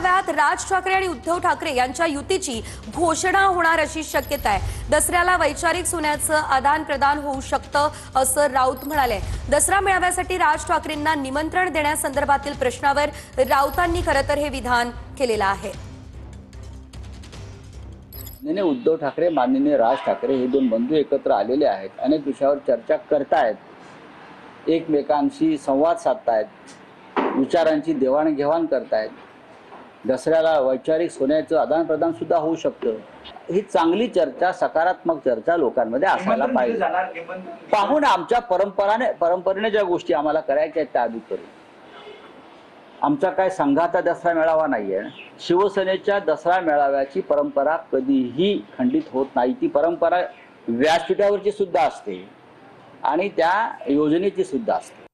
मेळाव्यात राज ठाकरे आणि उद्धव ठाकरे यांच्या युतीची घोषणा होणार अशी शक्यता आहे। दसऱ्याला वैचारिक सोन्याचं आदान प्रदान होऊ शकतं असं राऊत म्हणाले। दसरा मेळाव्यासाठी राज ठाकरेंना निमंत्रण देण्यासंदर्भातील प्रश्नावर राऊतांनी खरं तर हे विधान केलेलं आहे। माननीय उद्धव ठाकरे, माननीय राज ठाकरे हे दोन बंधू एकत्र आलेले आहेत, अनेक विषयावर चर्चा करतायत, एकमेकांशी संवाद साधतायत, विचारांची देवाणघेवाण करतायत। दसऱ्याला वैचारिक सोन्याचं आदान प्रदान सुद्धा होऊ शकतं। ही चांगली चर्चा, सकारात्मक चर्चा लोकांमध्ये असायला पाहिजे। पाहून आमच्या परंपरेने ज्या गोष्टी आम्हाला करायच्या आहेत त्या आधी करू। आमचा काय संघाचा दसरा मेळावा नाहीये। शिवसेनेच्या दसरा मेळाव्याची परंपरा कधीही खंडित होत नाही। ती परंपरा व्यासपीठावरची सुद्धा असते आणि त्या योजनेची सुद्धा असते।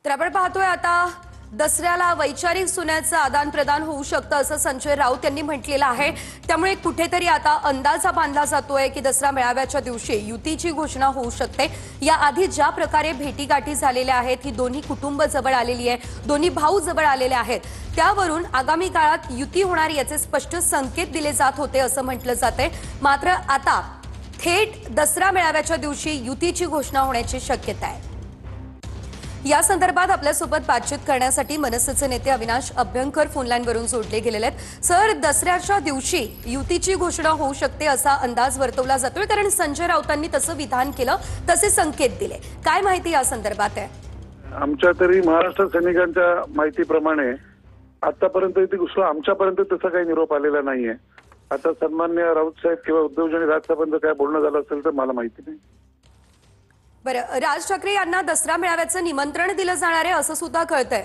तर आपण पाहतोय आता दसऱ्याला वैचारिक सोन्याचं आदान प्रदान होऊ शकतं असं संजय राऊत यांनी म्हटलेलं आहे। त्यामुळे कुठेतरी आता अंदाजा बांधला जातोय की दसरा मेळाव्याच्या दिवशी युतीची घोषणा होऊ शकते। याआधी ज्या प्रकारे भेटीगाठी झालेल्या आहेत, ही दोन्ही कुटुंब जवळ आलेली आहे, दोन्ही भाऊ जवळ आलेले आहेत, त्यावरून आगामी काळात युती होणार याचे स्पष्ट संकेत दिले जात होते असं म्हटलं जाते। मात्र आता थेट दसरा मेळाव्याच्या दिवशी युतीची घोषणा होण्याची शक्यता आहे। या संदर्भात आपल्यासोबत बातचीत करण्यासाठी मनसेचे नेते अविनाश अभ्यंकर फोनलाईनवरून जोडले गेलेले आहेत। सर, दसऱ्याच्या दिवशी युतीची घोषणा होऊ शकते असा अंदाज वर्तवला जातोय, कारण संजय राऊतांनी तसं विधान केलं, तसे संकेत दिले। काय माहिती या संदर्भात आहे? आमच्या तरी महाराष्ट्र सैनिकांच्या माहितीप्रमाणे आतापर्यंत ती घोषणा आमच्यापर्यंत तसा काही निरोप आलेला नाहीये। आता सन्माननीय राऊत साहेब किंवा उद्धवजी आणि राज साहेबांचं काय बोलणं झालं असेल तर मला माहिती नाही। बरं, राज ठाकरे यांना दसरा मेळाव्याचं निमंत्रण दिलं जाणार आहे असं सुद्धा कळतंय।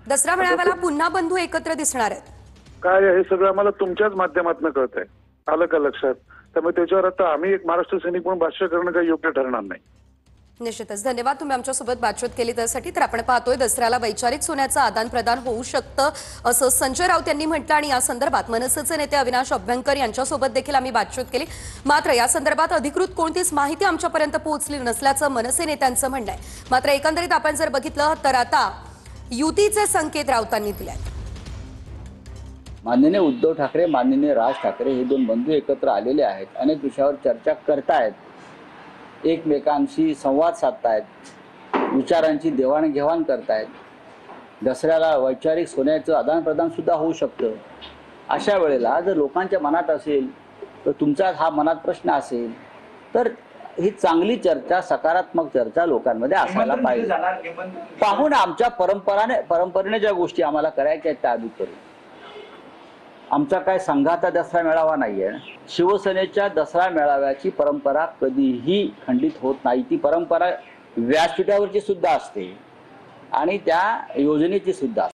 दसरा मेळाव्याला पुन्हा बंधू एकत्र दिसणार आहेत काय हे सगळं आम्हाला तुमच्याच माध्यमातून कळतंय, आलं का लक्षात? त्यामुळे त्याच्यावर आता आम्ही एक महाराष्ट्र सैनिक म्हणून भाष्य करणं काही योग्य ठरणार नाही। निश्चितच धन्यवाद तुम्ही आमच्यासोबत बातचीत केली त्यासाठी। तर आपण पाहतोय दसऱ्याला वैचारिक सोन्याचं आदान प्रदान होऊ शकतं असं संजय राऊत यांनी म्हटलं आणि या संदर्भात मनसेचे नेते अविनाश अभ्यंकर यांच्यासोबत देखील आम्ही बातचीत केली। मात्र या संदर्भात अधिकृत कोणतीच माहिती आमच्यापर्यंत पोहोचली नसल्याचं मनसे नेत्यांचं म्हणणं आहे। मात्र एकंदरीत आपण जर बघितलं तर आता युतीचे संकेत राऊतांनी दिलेत। माननीय उद्धव ठाकरे, माननीय राज ठाकरे हे दोन बंधू एकत्र आलेले आहेत, अनेक विषयावर चर्चा करतायत, एकमेकांशी संवाद साधतायत, विचारांची देवाणघेवाण करतायत। दसऱ्याला वैचारिक सोन्याचं आदान प्रदान सुद्धा होऊ शकतं। अशा वेळेला जर लोकांच्या मनात असेल, तर तुमचा हा मनात प्रश्न असेल, तर ही चांगली चर्चा, सकारात्मक चर्चा लोकांमध्ये असायला पाहिजे। पाहून आमच्या परंपरेने ज्या गोष्टी आम्हाला करायच्या आहेत त्या आधी करू। आमचा काय संघाचा दसरा मेळावा नाहीये। शिवसेनेच्या दसरा मेळाव्याची परंपरा कधीही खंडित होत नाही। ती परंपरा व्यासपीठावरची सुद्धा असते आणि त्या योजनेची सुद्धा असते।